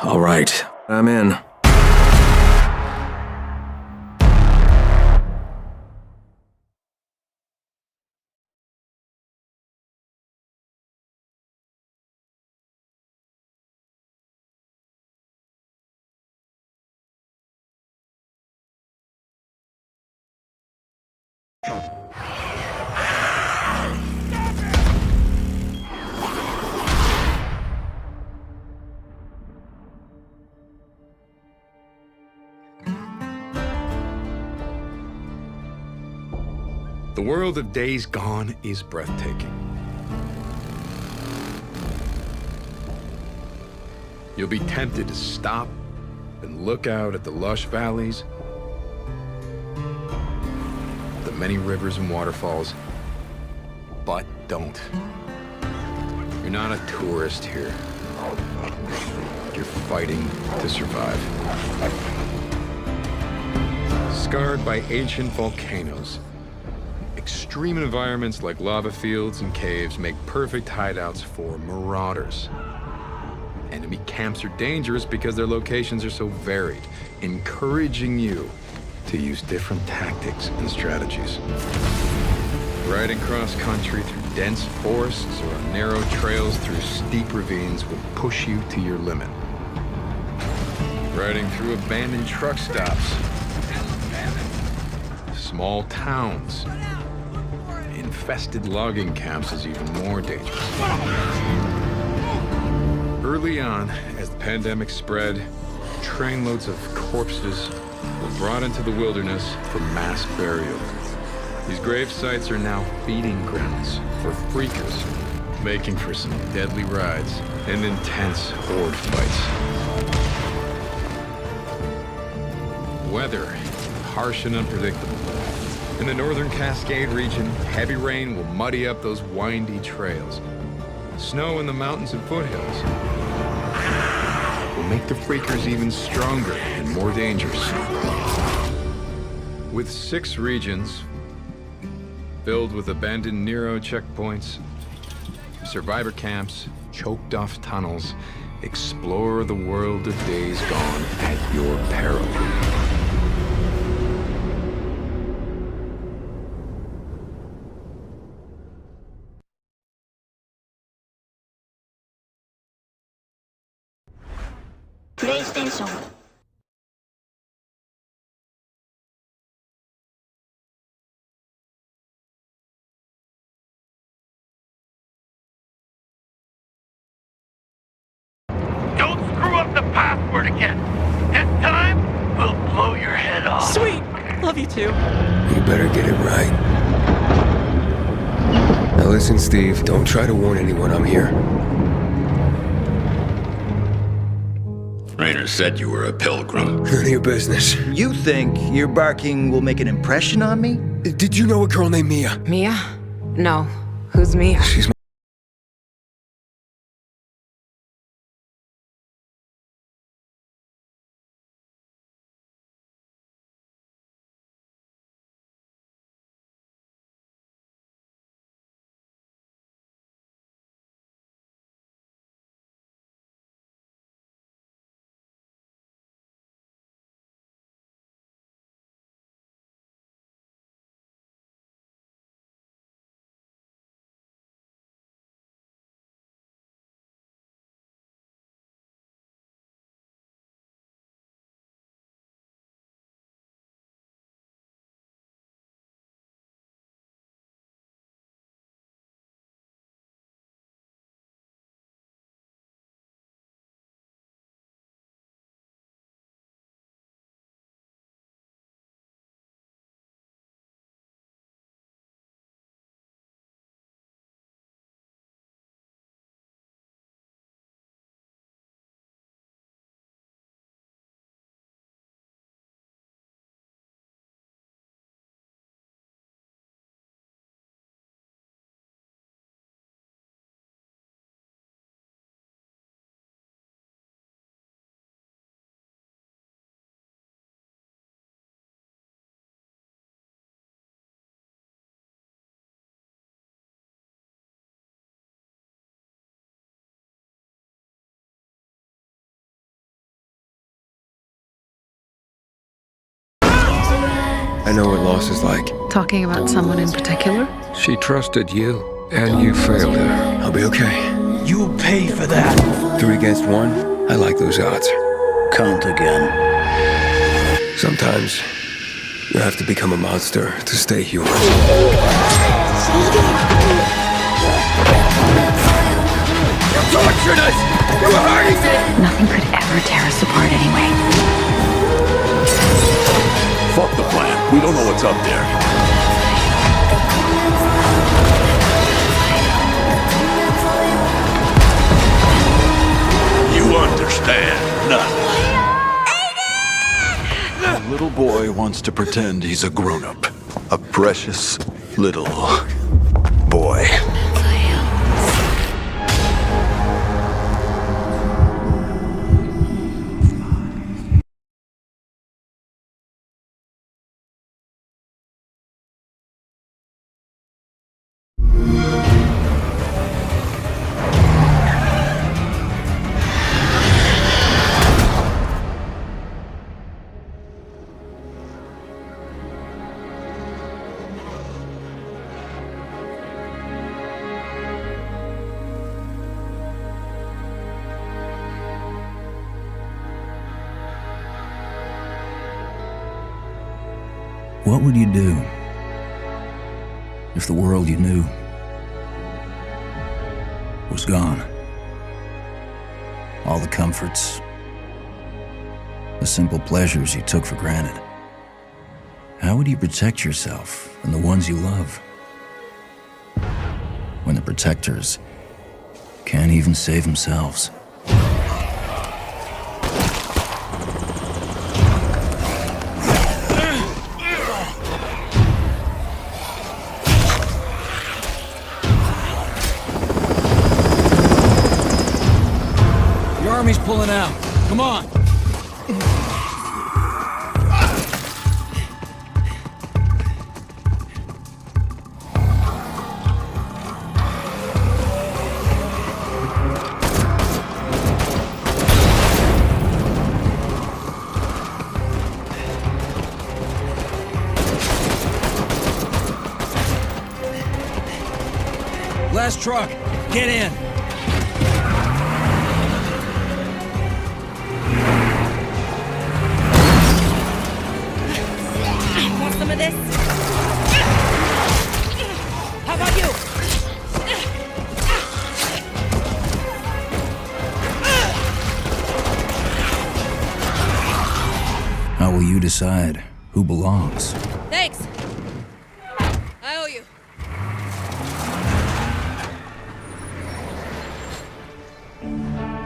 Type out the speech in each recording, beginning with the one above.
All right, I'm in. The world of Days Gone is breathtaking. You'll be tempted to stop and look out at the lush valleys, the many rivers and waterfalls, but don't. You're not a tourist here. You're fighting to survive. Scarred by ancient volcanoes, extreme environments like lava fields and caves make perfect hideouts for marauders. Enemy camps are dangerous because their locations are so varied, encouraging you to use different tactics and strategies. Riding cross-country through dense forests or on narrow trails through steep ravines will push you to your limit. Riding through abandoned truck stops, small towns, infested logging camps is even more dangerous. Early on, as the pandemic spread, trainloads of corpses were brought into the wilderness for mass burial. These grave sites are now feeding grounds for freakers, making for some deadly rides and intense horde fights. Weather, harsh and unpredictable. In the northern Cascade region, heavy rain will muddy up those windy trails. Snow in the mountains and foothills will make the freakers even stronger and more dangerous. With 6 regions filled with abandoned Nero checkpoints, survivor camps, choked off tunnels, explore the world of Days Gone at your peril. PlayStation. Don't screw up the password again. This time, we'll blow your head off. Sweet! Love you too. You better get it right. Now listen, Steve, don't try to warn anyone I'm here. Rainer said you were a pilgrim. None of your business. You think your barking will make an impression on me? Did you know a girl named Mia? Mia? No. Who's Mia? She's I know what loss is like. Talking about someone in particular? She trusted you, and you failed her. I'll be okay. You'll pay for that. 3 against 1? I like those odds. Count again. Sometimes you have to become a monster to stay human. You tortured us! You were hurting me! Nothing could ever tear us apart anyway. Fuck the plan. We don't know what's up there. You understand nothing. A little boy wants to pretend he's a grown-up. A precious little boy. What would you do if the world you knew was gone? All the comforts, the simple pleasures you took for granted. How would you protect yourself and the ones you love when the protectors can't even save themselves? Army's pulling out. Come on. Last truck. Get in. Some of this? How about you? How will you decide who belongs? Thanks. I owe you.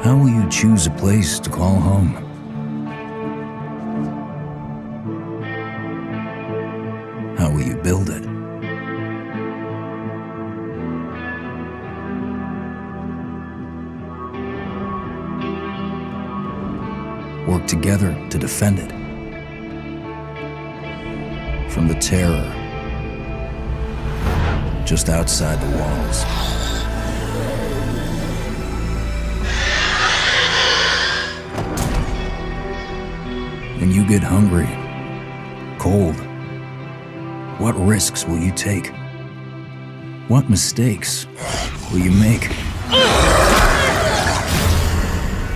How will you choose a place to call home? How will you build it? Work together to defend it from the terror just outside the walls. When you get hungry, cold, what risks will you take? What mistakes will you make?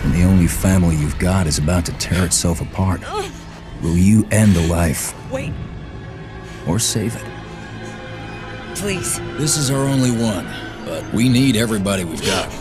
When the only family you've got is about to tear itself apart, will you end a life? Wait. Or save it? Please. This is our only one, but we need everybody we've got.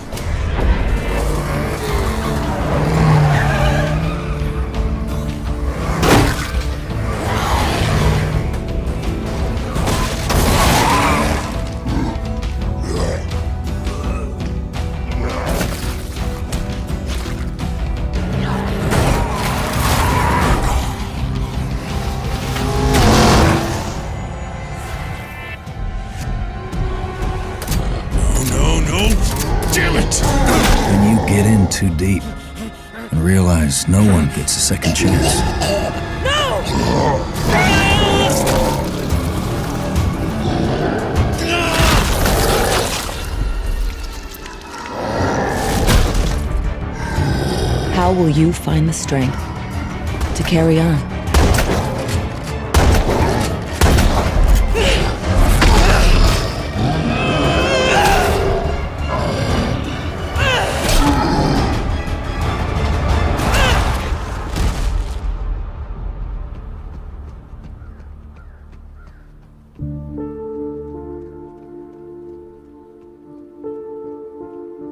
Too deep and realize no one gets a second chance. How will you find the strength to carry on?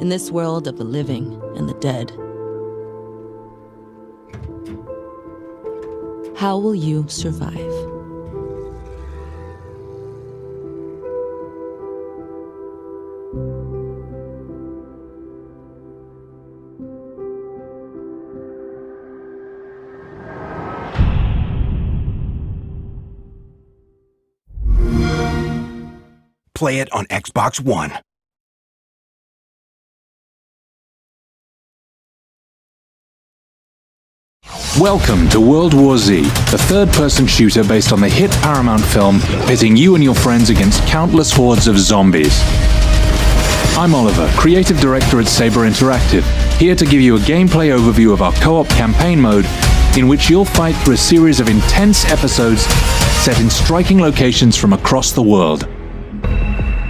in this world of the living and the dead. How will you survive? Play it on Xbox One. Welcome to World War Z, the third-person shooter based on the hit Paramount film, pitting you and your friends against countless hordes of zombies. I'm Oliver, creative director at Saber Interactive, here to give you a gameplay overview of our co-op campaign mode, in which you'll fight through a series of intense episodes set in striking locations from across the world.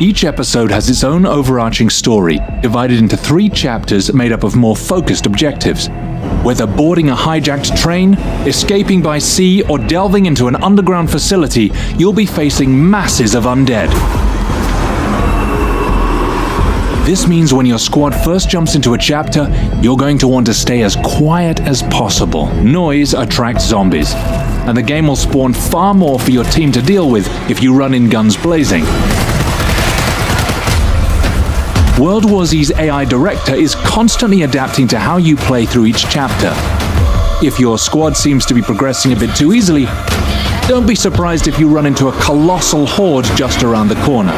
Each episode has its own overarching story, divided into 3 chapters made up of more focused objectives. Whether boarding a hijacked train, escaping by sea, or delving into an underground facility, you'll be facing masses of undead. This means when your squad first jumps into a chapter, you're going to want to stay as quiet as possible. Noise attracts zombies, and the game will spawn far more for your team to deal with if you run in guns blazing. World War Z's AI director is constantly adapting to how you play through each chapter. If your squad seems to be progressing a bit too easily, don't be surprised if you run into a colossal horde just around the corner.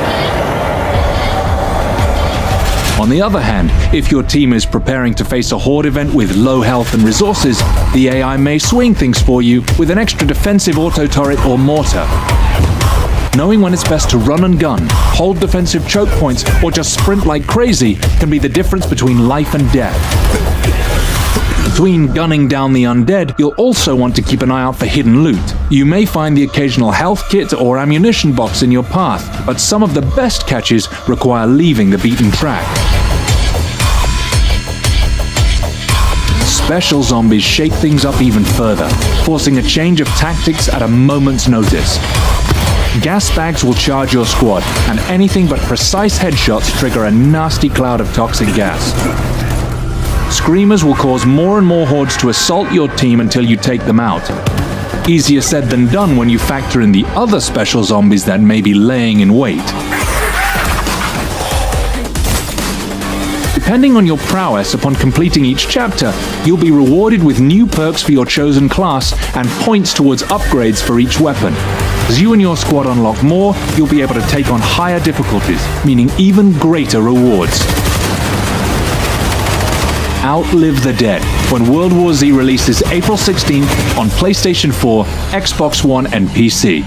On the other hand, if your team is preparing to face a horde event with low health and resources, the AI may swing things for you with an extra defensive auto-turret or mortar. Knowing when it's best to run and gun, hold defensive choke points, or just sprint like crazy can be the difference between life and death. Between gunning down the undead, you'll also want to keep an eye out for hidden loot. You may find the occasional health kit or ammunition box in your path, but some of the best catches require leaving the beaten track. Special zombies shake things up even further, forcing a change of tactics at a moment's notice. Gas bags will charge your squad, and anything but precise headshots trigger a nasty cloud of toxic gas. Screamers will cause more and more hordes to assault your team until you take them out. Easier said than done when you factor in the other special zombies that may be laying in wait. Depending on your prowess upon completing each chapter, you'll be rewarded with new perks for your chosen class and points towards upgrades for each weapon. As you and your squad unlock more, you'll be able to take on higher difficulties, meaning even greater rewards. Outlive the Dead, when World War Z releases April 16th on PlayStation 4, Xbox One, and PC.